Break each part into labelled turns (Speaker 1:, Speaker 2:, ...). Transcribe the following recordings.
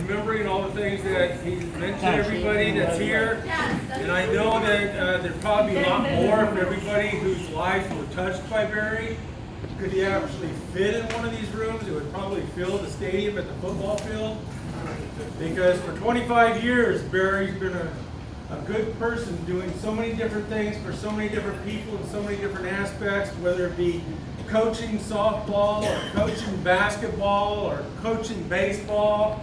Speaker 1: remembering all the things that he's meant to everybody that's here. And I know that there'd probably be a lot more of everybody whose lives were touched by Barry. Could he actually fit in one of these rooms? It would probably fill the stadium at the football field. Because for 25 years, Barry's been a good person doing so many different things for so many different people in so many different aspects, whether it be coaching softball or coaching basketball or coaching baseball,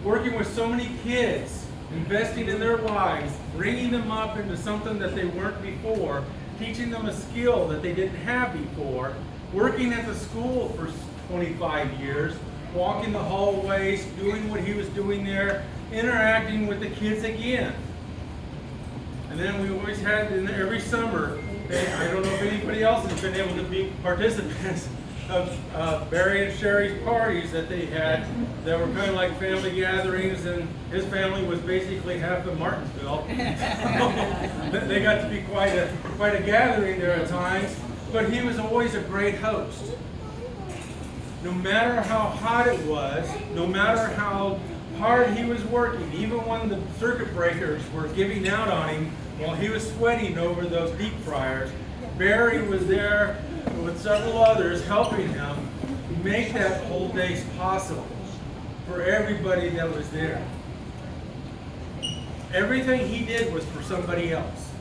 Speaker 1: working with so many kids, investing in their lives, bringing them up into something that they weren't before, teaching them a skill that they didn't have before, working at the school for 25 years, walking the hallways, doing what he was doing there, interacting with the kids again. And then we always had, every summer, I don't know if anybody else has been able to be participants of Barry and Sherry's parties that they had that were kind of like family gatherings, and his family was basically half of Martinsville. They got to be quite a gathering there at times, but he was always a great host. No matter how hot it was, no matter how hard he was working, even when the circuit breakers were giving out on him while he was sweating over those deep fryers, Barry was there with several others helping him make that whole day possible for everybody that was there. Everything he did was for somebody else.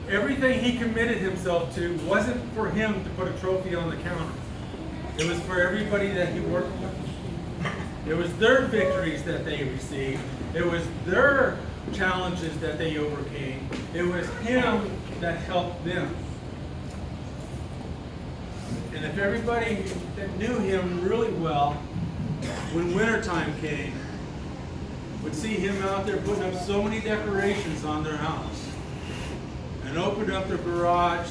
Speaker 1: Everything he committed himself to wasn't for him to put a trophy on the counter. It was for everybody that he worked with. It was their victories that they received. It was their challenges that they overcame. It was him that helped them. And if everybody that knew him really well, when wintertime came, would see him out there putting up so many decorations on their house, and open up their garage,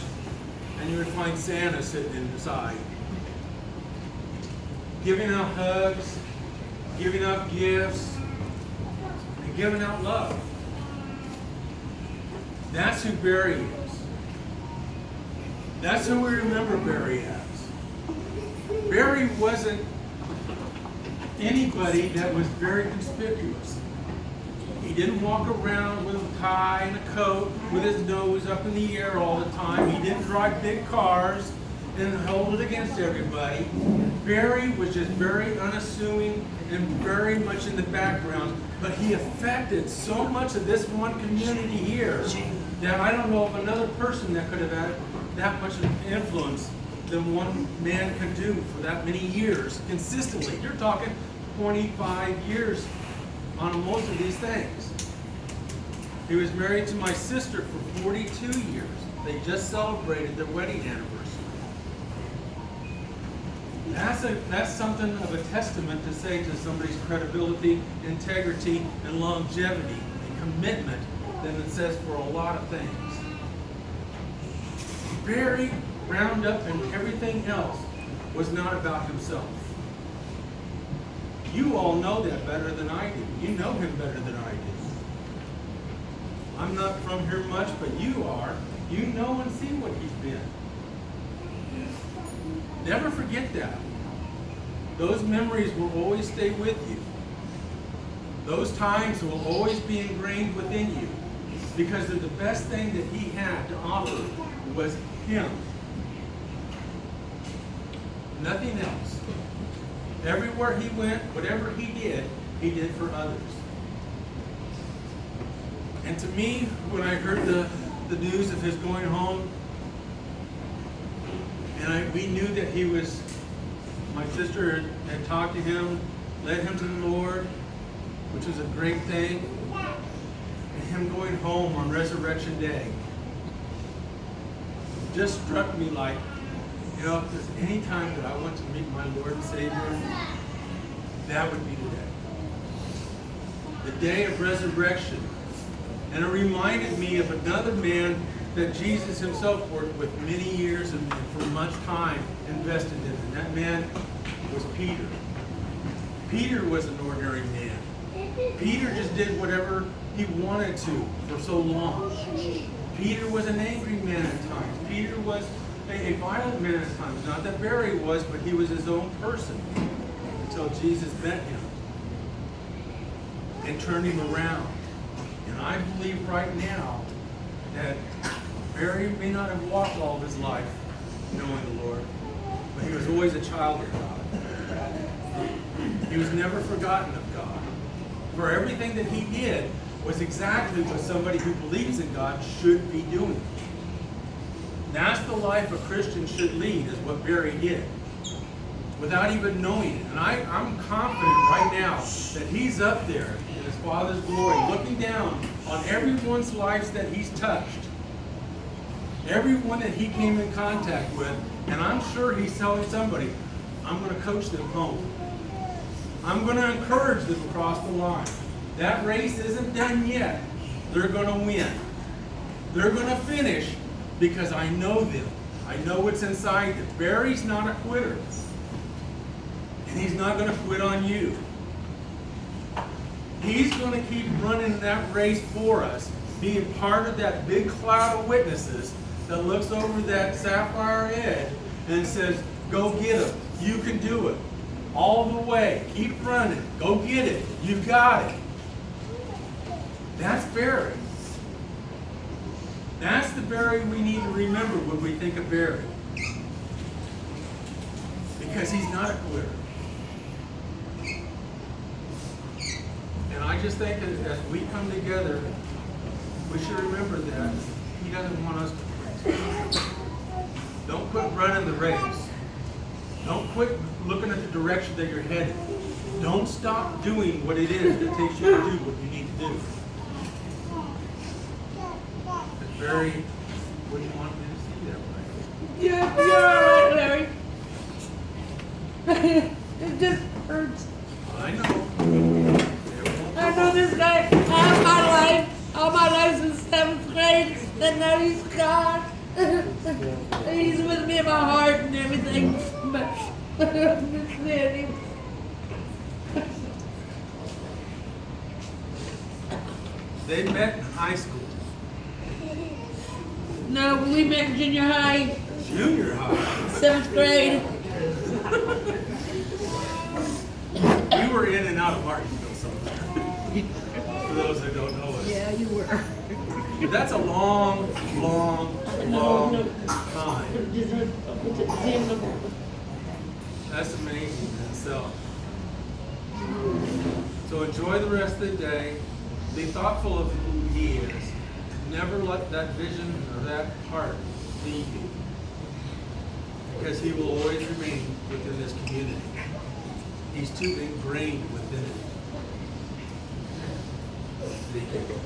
Speaker 1: and you would find Santa sitting inside, giving out hugs, giving out gifts, and giving out love. That's who Barry is. That's who we remember Barry as. Barry wasn't anybody that was very conspicuous. He didn't walk around with a tie and a coat with his nose up in the air all the time. He didn't drive big cars and hold it against everybody. Barry was just very unassuming and very much in the background, but he affected so much of this one community here that I don't know of another person that could have had that much influence than one man could do for that many years consistently. You're talking 25 years on most of these things. He was married to my sister for 42 years. They just celebrated their wedding anniversary. That's something of a testament to say to somebody's credibility, integrity, and longevity and commitment than it says for a lot of things. Barry, Roundup, and everything else was not about himself. You all know that better than I do. You know him better than I do. I'm not from here much, but you are. You know and see what he's been. Never forget that. Those memories will always stay with you. Those times will always be ingrained within you because the best thing that he had to offer was him. Nothing else. Everywhere he went, whatever he did for others. And to me, when I heard the news of his going home, and we knew that he was, my sister had talked to him, led him to the Lord, which was a great thing, and him going home on Resurrection Day just struck me like, you know, if there's any time that I want to meet my Lord and Savior, that would be today. The day of resurrection. And it reminded me of another man that Jesus himself worked with many years and for much time invested in. And that man was Peter. Peter was an ordinary man. Peter just did whatever he wanted to for so long. Peter was an angry man at times. Peter was a violent man at times. Not that Barry was, but he was his own person until Jesus met him. and turned him around. And I believe right now that Barry may not have walked all of his life knowing the Lord, but he was always a child of God. He was never forgotten of God. For everything that he did was exactly what somebody who believes in God should be doing. That's the life a Christian should lead, is what Barry did, without even knowing it. And I'm confident right now that he's up there in his Father's glory, looking down on everyone's lives that he's touched, everyone that he came in contact with, and I'm sure he's telling somebody, I'm going to coach them home. I'm going to encourage them across the line. That race isn't done yet. They're going to win. They're going to finish because I know them. I know what's inside them. Barry's not a quitter. And he's not going to quit on you. He's going to keep running that race for us, being part of that big cloud of witnesses that looks over that sapphire edge and says, go get him. You can do it. All the way. Keep running. Go get it. You've got it. That's Barry. That's the Barry we need to remember when we think of Barry. Because he's not a quitter. And I just think that as we come together, we should remember that he doesn't want us to quit. Don't quit running the race. Don't quit looking at the direction that you're headed. Don't stop doing what it is that takes you to do what you need to do. But Barry, what do you want me to see that way?
Speaker 2: Yeah, you're all right, Larry. It just hurts.
Speaker 1: I know.
Speaker 2: I know this guy all my life since 7th grade, and now he's gone. He's with me in my heart and everything, but I don't understand him.
Speaker 1: They met in high school.
Speaker 2: No, we met in junior high,
Speaker 1: Junior high.
Speaker 2: 7th grade.
Speaker 1: We were in and out of Martinsville somewhere. For those that don't know us.
Speaker 2: Yeah, you were.
Speaker 1: But that's a long time. That's amazing in itself. So enjoy the rest of the day. Be thoughtful of who he is. Never let that vision or that heart leave you. Because he will always remain within this community. He's too ingrained within it. Thank you.